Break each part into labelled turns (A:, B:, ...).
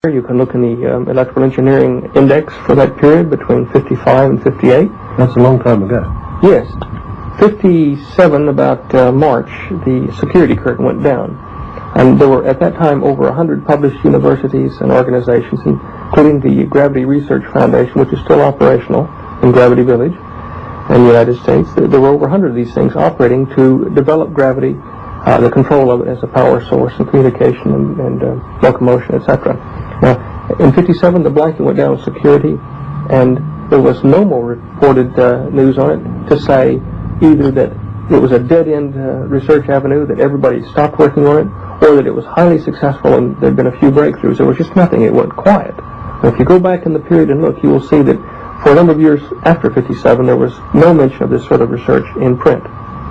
A: You can look in the electrical engineering index for that period between 55 and 58.
B: That's a long time ago.
A: Yes. 57, about March, the security curtain went down. And there were, at that time, over 100 published universities and organizations, including the Gravity Research Foundation, which is still operational in Gravity Village in the United States. There were over 100 of these things operating to develop gravity, the control of it as a power source and communication and locomotion, etc. Now, in 57, the blanket went down with security, and there was no more reported news on it to say either that it was a dead-end research avenue, that everybody stopped working on it, or that it was highly successful and there had been a few breakthroughs. There was just nothing. It went quiet. Now, if you go back in the period and look, you will see that for a number of years after 57, there was no mention of this sort of research in print.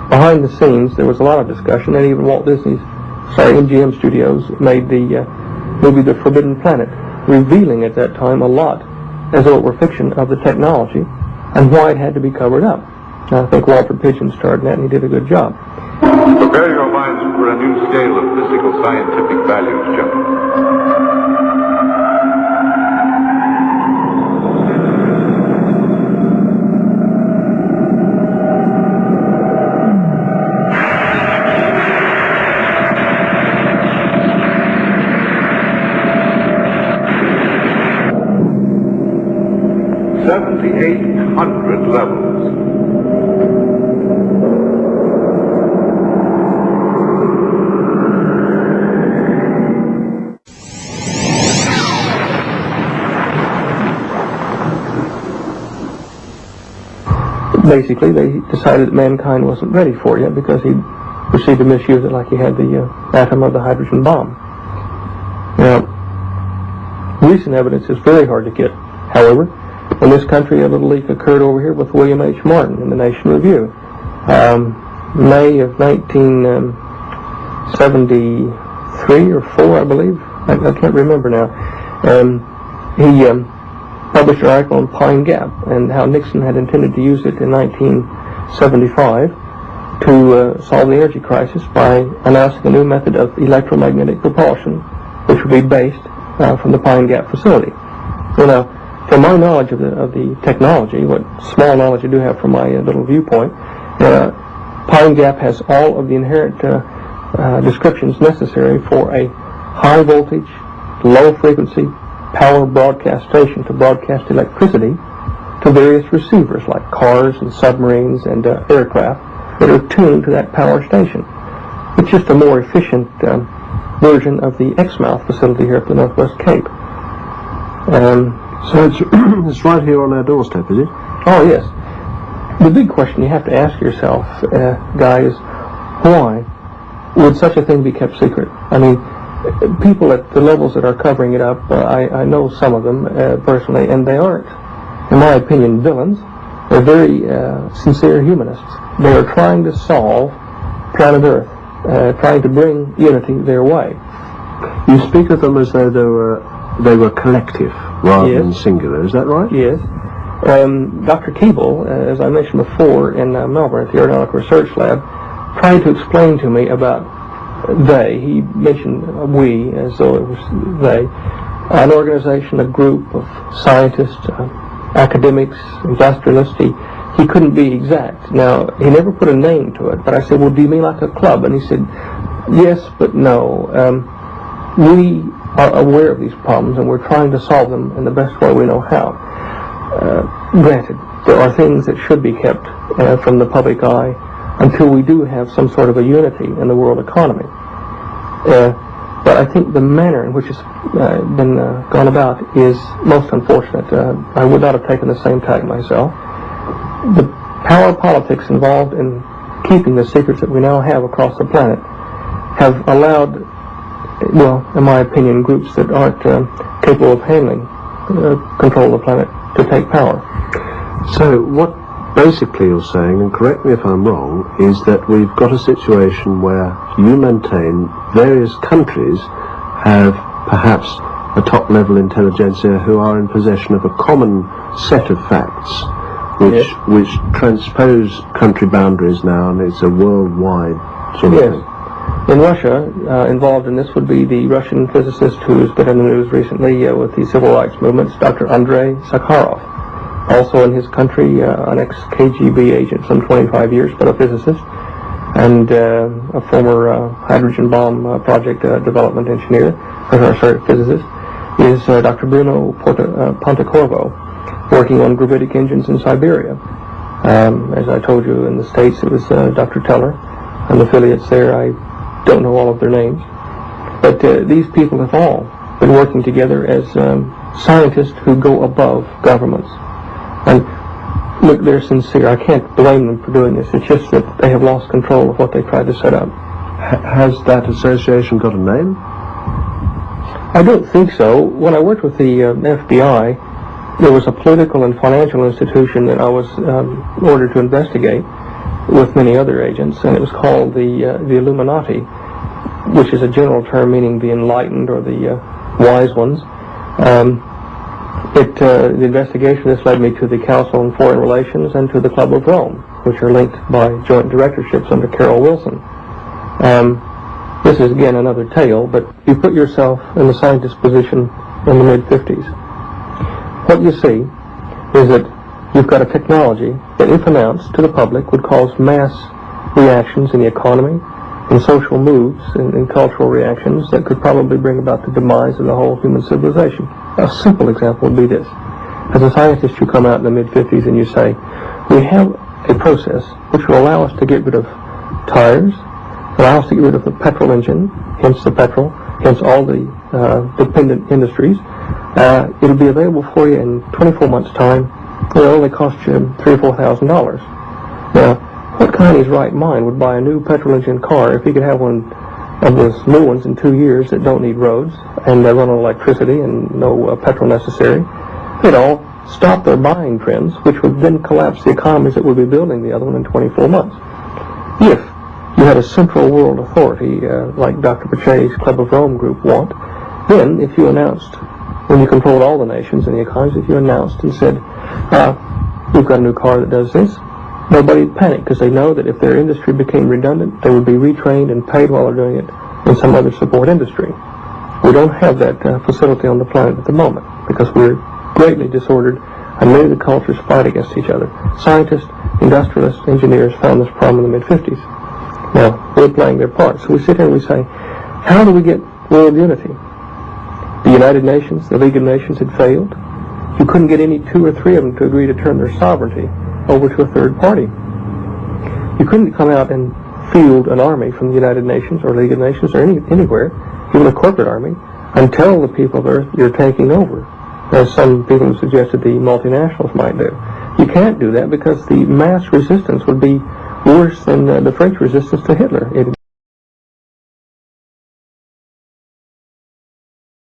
A: Behind the scenes, there was a lot of discussion, and even Walt Disney's, MGM Studios made the movie The Forbidden Planet, revealing at that time a lot, as though it were fiction, of the technology and why it had to be covered up. And I think Walter Pidgeon starred in that, and he did a good job.
C: Prepare your minds for a new scale of physical scientific values, gentlemen. Levels.
A: Basically, they decided that mankind wasn't ready for it yet because he proceeded to misuse it like he had the atom of the hydrogen bomb. Now, recent evidence is very hard to get. However, in this country, a little leak occurred over here with William H. Martin in the Nation Review. May of 1973 or 4, I believe. I can't remember now. He published an article on Pine Gap and how Nixon had intended to use it in 1975 to solve the energy crisis by announcing a new method of electromagnetic propulsion, which would be based from the Pine Gap facility. So now, from my knowledge of the technology, what small knowledge I do have from my little viewpoint, Pine Gap has all of the inherent descriptions necessary for a high voltage, low frequency power broadcast station to broadcast electricity to various receivers like cars and submarines and aircraft that are tuned to that power station. It's just a more efficient version of the Exmouth facility here at the Northwest Cape.
B: So it's right here on our doorstep, is it?
A: Oh, yes. The big question you have to ask yourself, Guy, is why would such a thing be kept secret? I mean, people at the levels that are covering it up, I know some of them personally, and they aren't, in my opinion, villains. They're very sincere humanists. They are trying to solve planet Earth, trying to bring unity their way.
B: You speak of them as though they were collective rather than singular, is that right?
A: Yes. Dr. Keeble, as I mentioned before, in Melbourne at the Aeronautical Research Lab, tried to explain to me about they. He mentioned we as though it was they. An organization, a group of scientists, academics, industrialists. He couldn't be exact. Now, he never put a name to it, but I said, well, do you mean like a club? And he said, yes, but no. We are aware of these problems, and we're trying to solve them in the best way we know how. Granted, there are things that should be kept from the public eye until we do have some sort of a unity in the world economy. But I think the manner in which it's been gone about is most unfortunate. I would not have taken the same tack myself. The power politics involved in keeping the secrets that we now have across the planet have allowed, well, in my opinion, groups that aren't capable of handling control of the planet to take power.
B: So what basically you're saying, and correct me if I'm wrong, is that we've got a situation where you maintain various countries have perhaps a top-level intelligentsia who are in possession of a common set of facts which transpose country boundaries now, and it's a worldwide sort of thing.
A: In Russia, involved in this would be the Russian physicist who's been in the news recently with the civil rights movements, Dr. Andrei Sakharov. Also in his country, an ex-KGB agent, some 25 years, but a physicist, and a former hydrogen bomb project development engineer, physicist, is Dr. Bruno Pontecorvo, working on gravitic engines in Siberia. As I told you, in the States, it was Dr. Teller and affiliates there. I don't know all of their names. But these people have all been working together as scientists who go above governments. And look, they're sincere. I can't blame them for doing this. It's just that they have lost control of what they tried to set up.
B: Has that association got a name?
A: I don't think so. When I worked with the FBI, there was a political and financial institution that I was ordered to investigate with many other agents, and it was called the Illuminati, which is a general term meaning the enlightened or the wise ones. The investigation, this led me to the Council on Foreign Relations and to the Club of Rome, which are linked by joint directorships under Carol Wilson. This is again another tale, but you put yourself in the scientist's position in the mid-50s. What you see is that you've got a technology that, if announced to the public, would cause mass reactions in the economy, in social moves, in cultural reactions that could probably bring about the demise of the whole human civilization. A simple example would be this. As a scientist, you come out in the mid-50s and you say, we have a process which will allow us to get rid of tires, allow us to get rid of the petrol engine, hence the petrol, hence all the dependent industries. It'll be available for you in 24 months' time. It'll only cost you $3,000 or $4,000. Now, what kind of his right mind would buy a new petrol engine car if he could have one of those new ones in 2 years that don't need roads and they run on electricity and no petrol necessary? They'd all stop their buying trends, which would then collapse the economies that would be building the other one in 24 months. If you had a central world authority like Dr. Pache's Club of Rome group want, then if you announced, when you controlled all the nations and the economies, if you announced and said, we've got a new car that does this, nobody'd panic because they know that if their industry became redundant, they would be retrained and paid while they're doing it in some other support industry. We don't have that facility on the planet at the moment because we're greatly disordered and many of the cultures fight against each other. Scientists, industrialists, engineers found this problem in the mid-50s. Now, we're playing their part. So we sit here and we say, how do we get world unity? The United Nations, the League of Nations had failed. You couldn't get any 2 or 3 of them to agree to turn their sovereignty over to a third party. You couldn't come out and field an army from the United Nations or League of Nations or anywhere, even a corporate army, and tell the people of Earth you're taking over, as some people have suggested the multinationals might do. You can't do that because the mass resistance would be worse than the French resistance to Hitler.